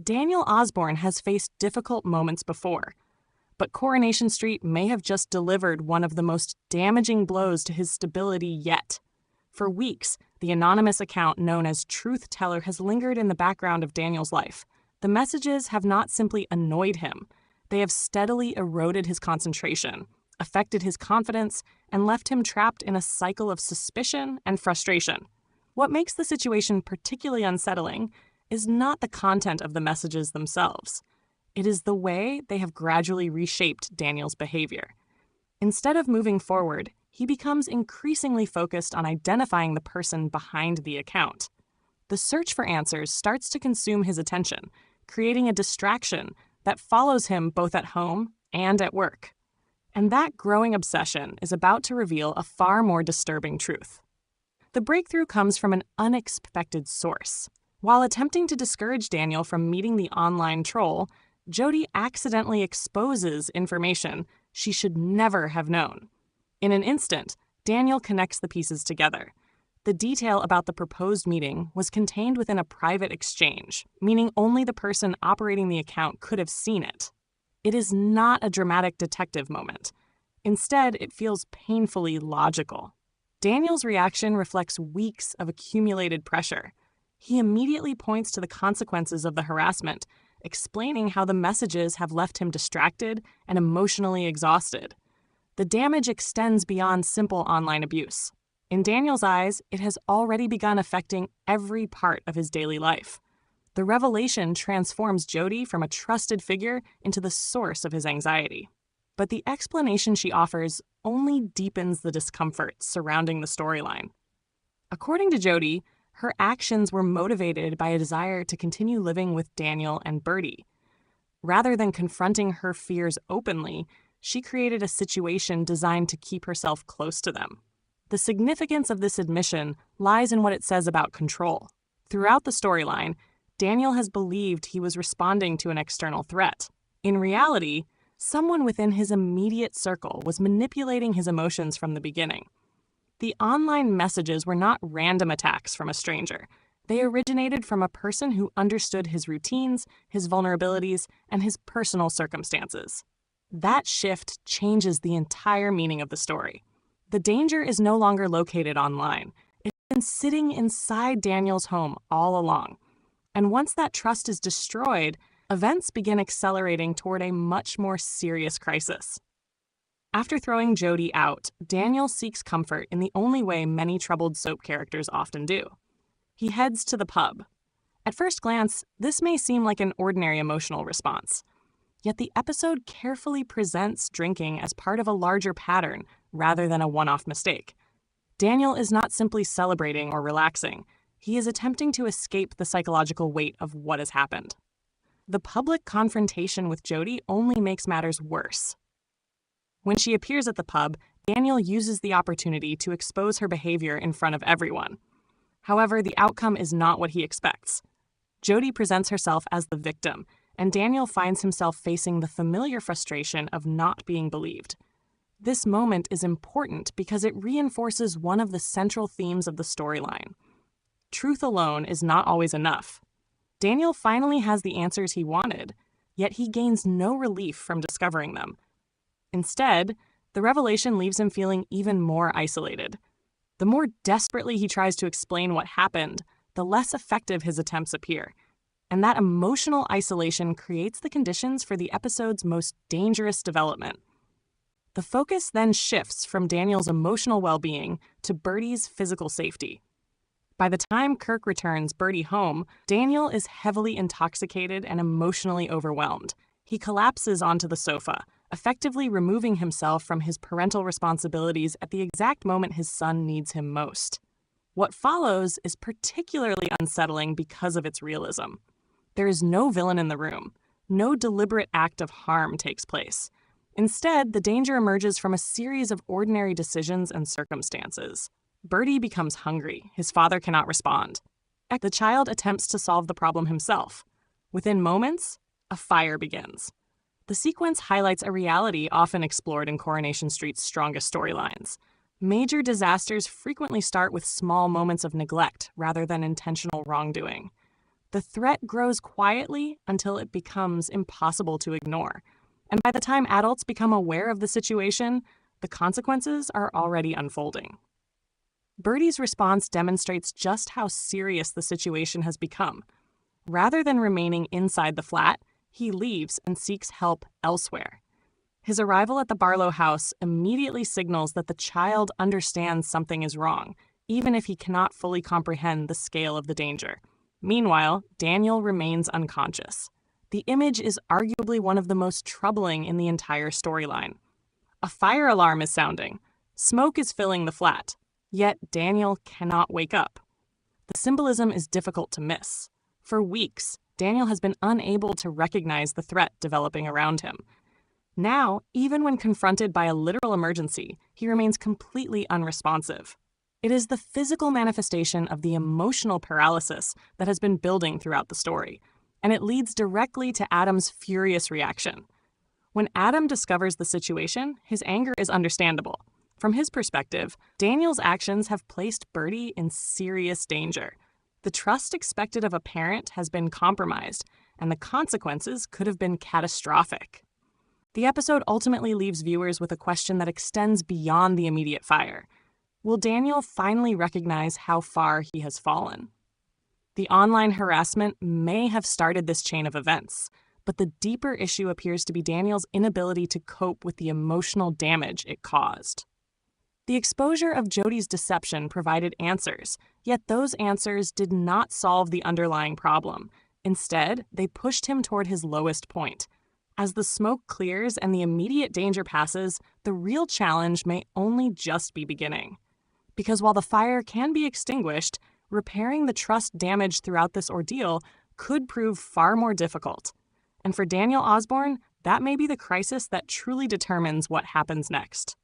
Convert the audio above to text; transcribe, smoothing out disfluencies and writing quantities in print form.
Daniel Osbourne has faced difficult moments before, but Coronation Street may have just delivered one of the most damaging blows to his stability yet. For weeks, the anonymous account known as Truth Teller has lingered in the background of Daniel's life. The messages have not simply annoyed him, they have steadily eroded his concentration, affected his confidence, and left him trapped in a cycle of suspicion and frustration. What makes the situation particularly unsettling is not the content of the messages themselves. It is the way they have gradually reshaped Daniel's behavior. Instead of moving forward, he becomes increasingly focused on identifying the person behind the account. The search for answers starts to consume his attention, creating a distraction that follows him both at home and at work. And that growing obsession is about to reveal a far more disturbing truth. The breakthrough comes from an unexpected source. While attempting to discourage Daniel from meeting the online troll, Jodie accidentally exposes information she should never have known. In an instant, Daniel connects the pieces together. The detail about the proposed meeting was contained within a private exchange, meaning only the person operating the account could have seen it. It is not a dramatic detective moment. Instead, it feels painfully logical. Daniel's reaction reflects weeks of accumulated pressure. He immediately points to the consequences of the harassment, explaining how the messages have left him distracted and emotionally exhausted. The damage extends beyond simple online abuse. In Daniel's eyes, it has already begun affecting every part of his daily life. The revelation transforms Jodie from a trusted figure into the source of his anxiety. But the explanation she offers only deepens the discomfort surrounding the storyline. According to Jodie, her actions were motivated by a desire to continue living with Daniel and Bertie. Rather than confronting her fears openly, she created a situation designed to keep herself close to them. The significance of this admission lies in what it says about control. Throughout the storyline, Daniel has believed he was responding to an external threat. In reality, someone within his immediate circle was manipulating his emotions from the beginning. The online messages were not random attacks from a stranger. They originated from a person who understood his routines, his vulnerabilities, and his personal circumstances. That shift changes the entire meaning of the story. The danger is no longer located online. It's been sitting inside Daniel's home all along. And once that trust is destroyed, events begin accelerating toward a much more serious crisis. After throwing Jodie out, Daniel seeks comfort in the only way many troubled soap characters often do. He heads to the pub. At first glance, this may seem like an ordinary emotional response. Yet the episode carefully presents drinking as part of a larger pattern rather than a one-off mistake. Daniel is not simply celebrating or relaxing. He is attempting to escape the psychological weight of what has happened. The public confrontation with Jodie only makes matters worse. When she appears at the pub, Daniel uses the opportunity to expose her behavior in front of everyone. However, the outcome is not what he expects. Jodie presents herself as the victim, and Daniel finds himself facing the familiar frustration of not being believed. This moment is important because it reinforces one of the central themes of the storyline. Truth alone is not always enough. Daniel finally has the answers he wanted, yet he gains no relief from discovering them. Instead, the revelation leaves him feeling even more isolated. The more desperately he tries to explain what happened, the less effective his attempts appear. And that emotional isolation creates the conditions for the episode's most dangerous development. The focus then shifts from Daniel's emotional well-being to Bertie's physical safety. By the time Kirk returns Bertie home, Daniel is heavily intoxicated and emotionally overwhelmed. He collapses onto the sofa, effectively removing himself from his parental responsibilities at the exact moment his son needs him most. What follows is particularly unsettling because of its realism. There is no villain in the room. No deliberate act of harm takes place. Instead, the danger emerges from a series of ordinary decisions and circumstances. Bertie becomes hungry. His father cannot respond. The child attempts to solve the problem himself. Within moments, a fire begins. The sequence highlights a reality often explored in Coronation Street's strongest storylines. Major disasters frequently start with small moments of neglect rather than intentional wrongdoing. The threat grows quietly until it becomes impossible to ignore. And by the time adults become aware of the situation, the consequences are already unfolding. Bertie's response demonstrates just how serious the situation has become. Rather than remaining inside the flat, he leaves and seeks help elsewhere. His arrival at the Barlow house immediately signals that the child understands something is wrong, even if he cannot fully comprehend the scale of the danger. Meanwhile, Daniel remains unconscious. The image is arguably one of the most troubling in the entire storyline. A fire alarm is sounding. Smoke is filling the flat. Yet Daniel cannot wake up. The symbolism is difficult to miss. For weeks, Daniel has been unable to recognize the threat developing around him. Now, even when confronted by a literal emergency, he remains completely unresponsive. It is the physical manifestation of the emotional paralysis that has been building throughout the story, and it leads directly to Adam's furious reaction. When Adam discovers the situation, his anger is understandable. From his perspective, Daniel's actions have placed Bertie in serious danger. The trust expected of a parent has been compromised, and the consequences could have been catastrophic. The episode ultimately leaves viewers with a question that extends beyond the immediate fire. Will Daniel finally recognize how far he has fallen? The online harassment may have started this chain of events, but the deeper issue appears to be Daniel's inability to cope with the emotional damage it caused. The exposure of Jodie's deception provided answers, yet those answers did not solve the underlying problem. Instead, they pushed him toward his lowest point. As the smoke clears and the immediate danger passes, the real challenge may only just be beginning. Because while the fire can be extinguished, repairing the trust damaged throughout this ordeal could prove far more difficult. And for Daniel Osbourne, that may be the crisis that truly determines what happens next.